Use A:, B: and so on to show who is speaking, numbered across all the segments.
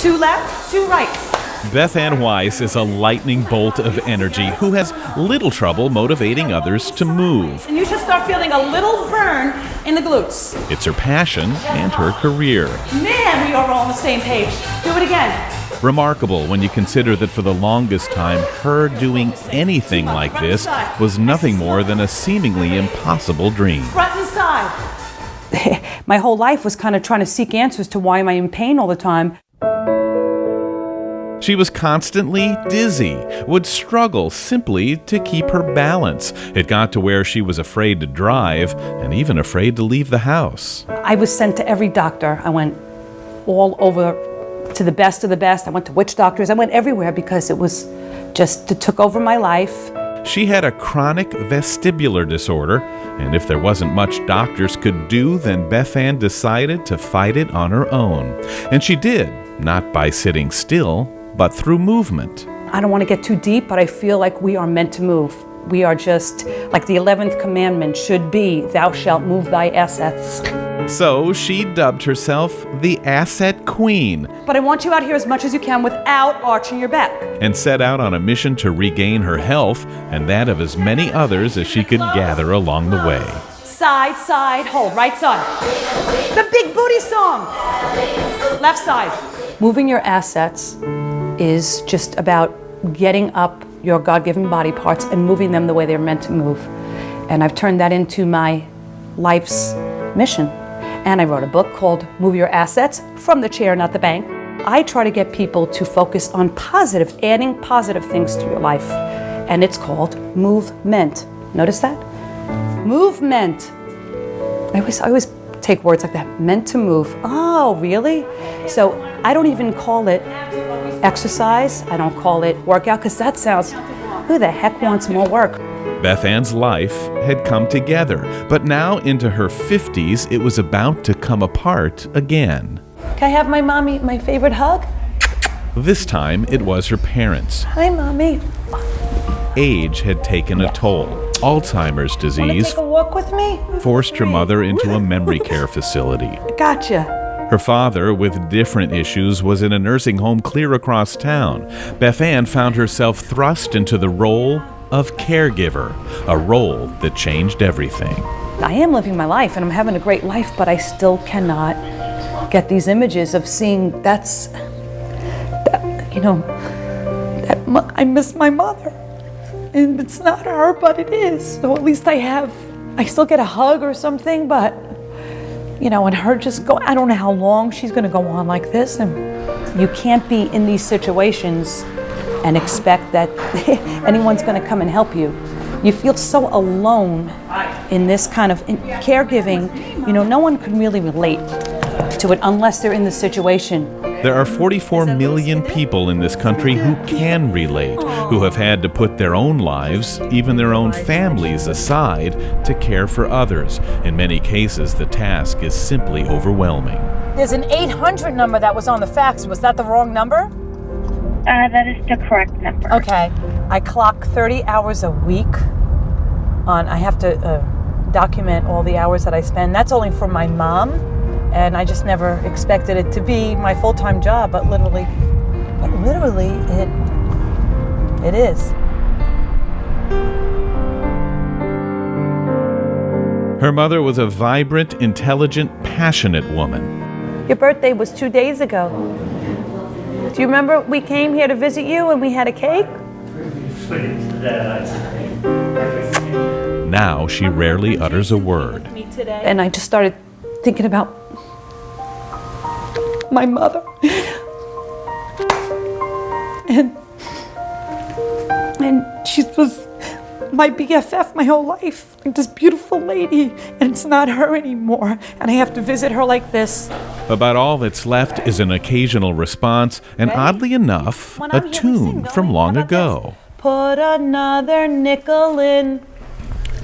A: 2 left, 2 right.
B: Bethanne Weiss is a lightning bolt of energy who has little trouble motivating others to move.
A: And you should start feeling a little burn in the glutes.
B: It's her passion and her career.
A: Man, we are all on the same page. Do it again.
B: Remarkable when you consider that for the longest time, her doing anything like this was nothing more than a seemingly impossible dream.
A: Front and side.
C: My whole life was kind of trying to seek answers to why am I in pain all the time.
B: She was constantly dizzy, would struggle simply to keep her balance. It got to where she was afraid to drive and even afraid to leave the house.
C: I was sent to every doctor. I went all over to the best of the best. I went to witch doctors. I went everywhere because it was just, it took over my life.
B: She had a chronic vestibular disorder, and if there wasn't much doctors could do, then Bethanne decided to fight it on her own. And she did, not by sitting still, but through movement.
C: I don't want to get too deep, but I feel like we are meant to move. We are just like the 11th commandment should be, thou shalt move thy assets.
B: So she dubbed herself the Asset Queen.
C: But I want you out here as much as you can without arching your back.
B: And set out on a mission to regain her health and that of as many others as she could gather along the way.
A: Side, side, hold, right side. The big booty song. Left side.
C: Moving your assets is just about getting up your God-given body parts and moving them the way they're meant to move. And I've turned that into my life's mission. And I wrote a book called Move Your Assets, From the Chair, Not the Bank. I try to get people to focus on positive, adding positive things to your life. And it's called movement. Notice that? Movement. I always take words like that, meant to move. Oh, really? So I don't even call it exercise. I don't call it workout, because that sounds, who the heck wants more work?
B: Bethanne's life had come together, but now into her 50s, it was about to come apart again.
C: Can I have my mommy, my favorite hug?
B: This time, it was her parents.
C: Hi, Mommy.
B: Age had taken a toll. Alzheimer's
C: Want to
B: disease
C: take a walk with me?
B: forced her mother into a memory care facility.
C: Gotcha.
B: Her father, with different issues, was in a nursing home clear across town. Bethanne found herself thrust into the role of caregiver, a role that changed everything.
C: I am living my life and I'm having a great life, but I still cannot get these images of seeing I miss my mother. And it's not her, but it is. So at least I still get a hug or something, but and her just go, I don't know how long she's gonna go on like this. And you can't be in these situations and expect that anyone's gonna come and help you. You feel so alone in this kind of caregiving. No one can really relate to it unless they're in the situation.
B: There are 44 million people in this country who can relate, who have had to put their own lives, even their own families aside, to care for others. In many cases, the task is simply overwhelming.
C: There's an 800 number that was on the fax. Was that the wrong number?
D: That is the correct number.
C: Okay. I clock 30 hours a week I have to document all the hours that I spend. That's only for my mom, and I just never expected it to be my full-time job, but literally it is.
B: Her mother was a vibrant, intelligent, passionate woman.
C: Your birthday was 2 days ago. Do you remember we came here to visit you and we had a cake?
B: Now she rarely utters a word.
C: And I just started thinking about my mother. And she was my BFF my whole life, like this beautiful lady, and it's not her anymore, and I have to visit her like this.
B: About all that's left is an occasional response, and oddly enough, a tune from long ago.
C: Put another nickel in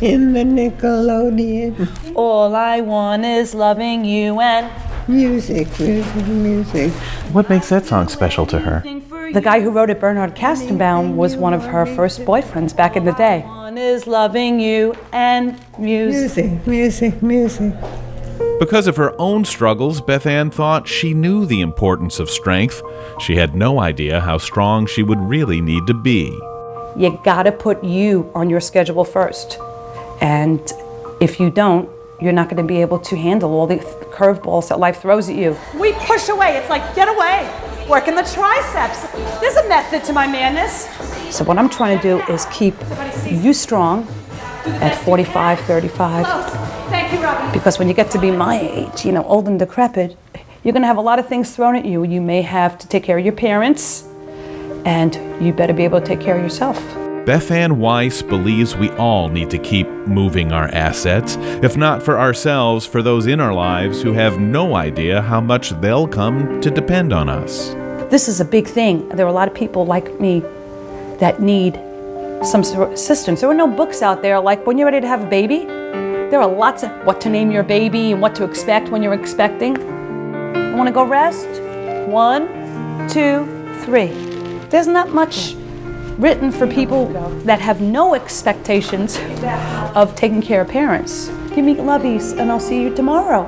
E: the Nickelodeon.
C: All I want is loving you and
E: Music.
B: What makes that song special to her?
C: the guy who wrote it, Bernard Kastenbaum, was one of her first boyfriends back in the day. One is loving you and music.
E: Music.
B: Because of her own struggles, Bethanne thought she knew the importance of strength. She had no idea how strong she would really need to be.
C: You gotta put you on your schedule first. And if you don't, you're not gonna be able to handle all the curveballs that life throws at you.
A: We push away. It's like, get away. Working the triceps. There's a method to my madness.
C: So what I'm trying to do is keep you strong at 45, 35.
A: Thank you, Robbie.
C: Because when you get to be my age, old and decrepit, you're gonna have a lot of things thrown at you. You may have to take care of your parents, and you better be able to take care of yourself.
B: Bethanne Weiss believes we all need to keep moving our assets, if not for ourselves, for those in our lives who have no idea how much they'll come to depend on us.
C: This is a big thing. There are a lot of people like me that need some sort of assistance. There are no books out there like when you're ready to have a baby. There are lots of what to name your baby and what to expect when you're expecting. I want to go rest? 1, 2, 3. There's not much written for people that have no expectations of taking care of parents. Give me lovies and I'll see you tomorrow.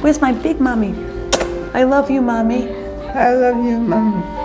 C: Where's my big mommy? I love you, mommy.
E: I love you, Mom.